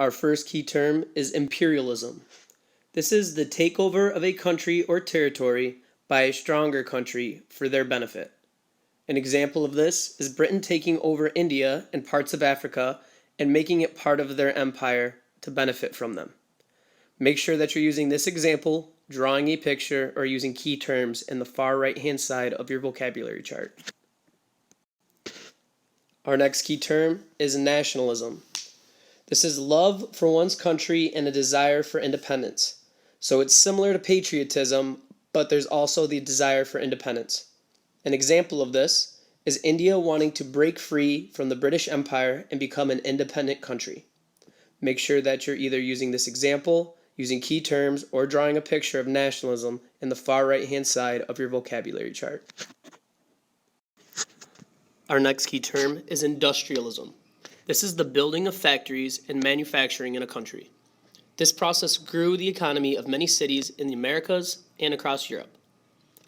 Our first key term is imperialism. This is the takeover of a country or territory by a stronger country for their benefit. An example of this is Britain taking over India and parts of Africa and making it part of their empire to benefit from them. Make sure that you're using this example, drawing a picture, or using key terms in the far right-hand side of your vocabulary chart. Our next key term is nationalism. This is love for one's country and a desire for independence. So it's similar to patriotism, but there's also the desire for independence. An example of this is India wanting to break free from the British Empire and become an independent country. Make sure that you're either using this example, using key terms, or drawing a picture of nationalism in the far right-hand side of your vocabulary chart. Our next key term is industrialism. This is the building of factories and manufacturing in a country. This process grew the economy of many cities in the Americas and across Europe.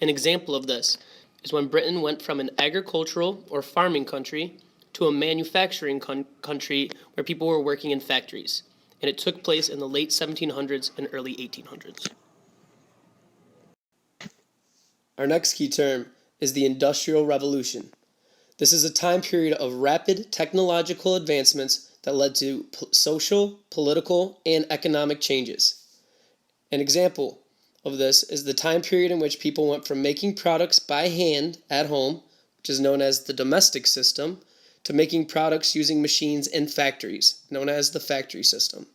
An example of this is when Britain went from an agricultural or farming country to a manufacturing country where people were working in factories, and it took place in the late 1700s and early 1800s. Our next key term is the Industrial Revolution. This is a time period of rapid technological advancements that led to social, political, and economic changes. An example of this is the time period in which people went from making products by hand at home, which is known as the domestic system, to making products using machines in factories, known as the factory system.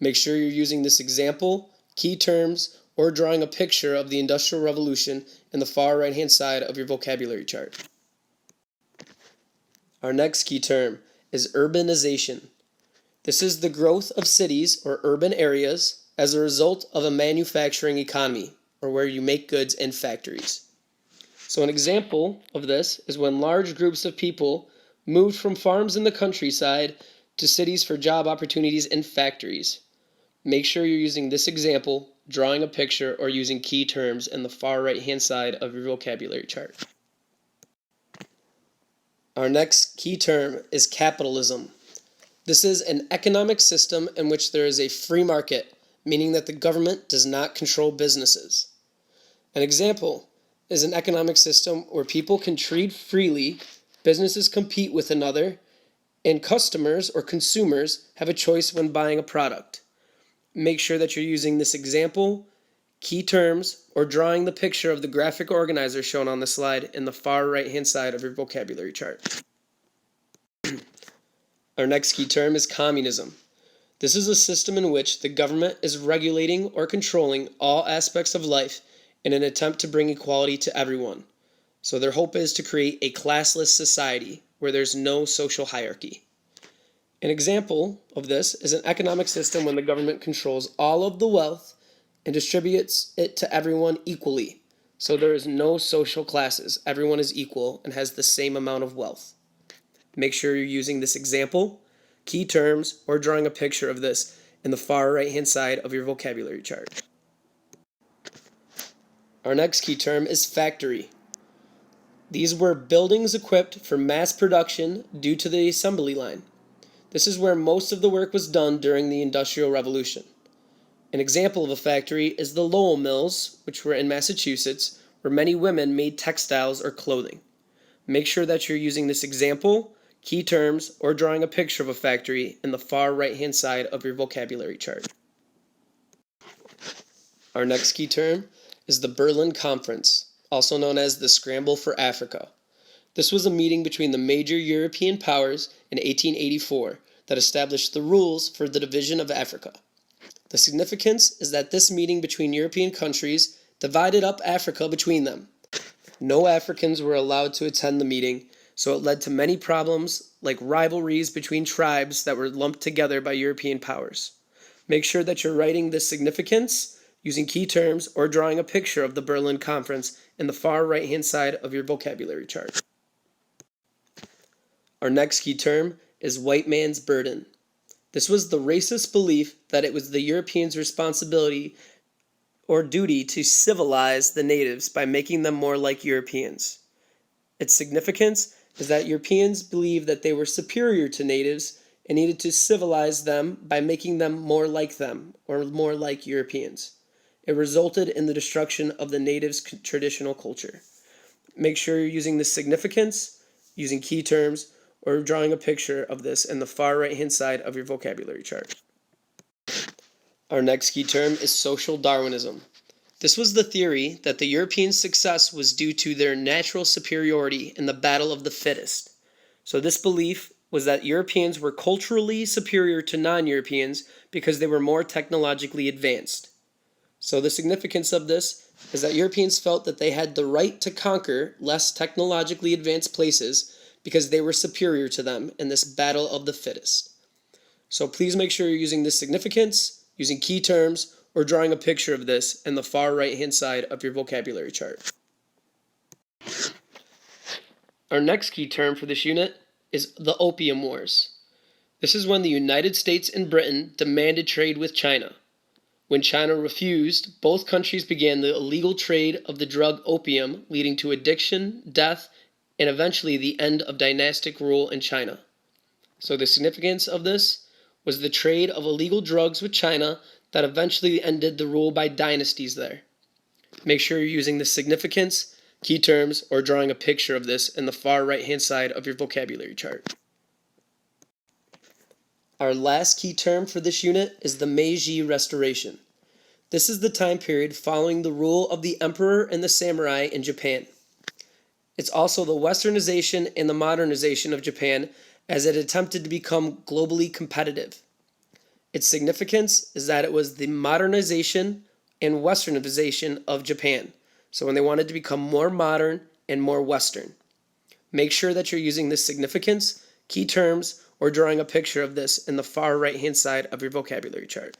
Make sure you're using this example, key terms, or drawing a picture of the Industrial Revolution in the far right-hand side of your vocabulary chart. Our next key term is urbanization. This is the growth of cities or urban areas as a result of a manufacturing economy, or where you make goods in factories. So an example of this is when large groups of people moved from farms in the countryside to cities for job opportunities in factories. Make sure you're using this example, drawing a picture, or using key terms in the far right-hand side of your vocabulary chart. Our next key term is capitalism. This is an economic system in which there is a free market, meaning that the government does not control businesses. An example is an economic system where people can trade freely, businesses compete with another, and customers or consumers have a choice when buying a product. Make sure that you're using this example, key terms, or drawing the picture of the graphic organizer shown on the slide in the far right-hand side of your vocabulary chart. Our next key term is communism. This is a system in which the government is regulating or controlling all aspects of life in an attempt to bring equality to everyone. So their hope is to create a classless society where there's no social hierarchy. An example of this is an economic system when the government controls all of the wealth and distributes it to everyone equally. So there is no social classes. Everyone is equal and has the same amount of wealth. Make sure you're using this example, key terms, or drawing a picture of this in the far right-hand side of your vocabulary chart. Our next key term is factory. These were buildings equipped for mass production due to the assembly line. This is where most of the work was done during the Industrial Revolution. An example of a factory is the Lowell Mills, which were in Massachusetts, where many women made textiles or clothing. Make sure that you're using this example, key terms, or drawing a picture of a factory in the far right-hand side of your vocabulary chart. Our next key term is the Berlin Conference, also known as the Scramble for Africa. This was a meeting between the major European powers in 1884 that established the rules for the division of Africa. The significance is that this meeting between European countries divided up Africa between them. No Africans were allowed to attend the meeting, so it led to many problems like rivalries between tribes that were lumped together by European powers. Make sure that you're writing this significance using key terms or drawing a picture of the Berlin Conference in the far right-hand side of your vocabulary chart. Our next key term is white man's burden. This was the racist belief that it was the Europeans' responsibility or duty to civilize the natives by making them more like Europeans. Its significance is that Europeans believed that they were superior to natives and needed to civilize them by making them more like them, or more like Europeans. It resulted in the destruction of the natives' traditional culture. Make sure you're using the significance, using key terms, or drawing a picture of this in the far right-hand side of your vocabulary chart. Our next key term is social Darwinism. This was the theory that the Europeans' success was due to their natural superiority in the battle of the fittest. So this belief was that Europeans were culturally superior to non-Europeans because they were more technologically advanced. So the significance of this is that Europeans felt that they had the right to conquer less technologically advanced places because they were superior to them in this battle of the fittest. So please make sure you're using this significance, using key terms, or drawing a picture of this in the far right-hand side of your vocabulary chart. Our next key term for this unit is the Opium Wars. This is when the United States and Britain demanded trade with China. When China refused, both countries began the illegal trade of the drug opium, leading to addiction, death, and eventually the end of dynastic rule in China. So the significance of this was the trade of illegal drugs with China that eventually ended the rule by dynasties there. Make sure you're using the significance, key terms, or drawing a picture of this in the far right-hand side of your vocabulary chart. Our last key term for this unit is the Meiji Restoration. This is the time period following the rule of the emperor and the samurai in Japan. It's also the westernization and the modernization of Japan as it attempted to become globally competitive. Its significance is that it was the modernization and westernization of Japan. So when they wanted to become more modern and more Western. Make sure that you're using this significance, key terms, or drawing a picture of this in the far right-hand side of your vocabulary chart.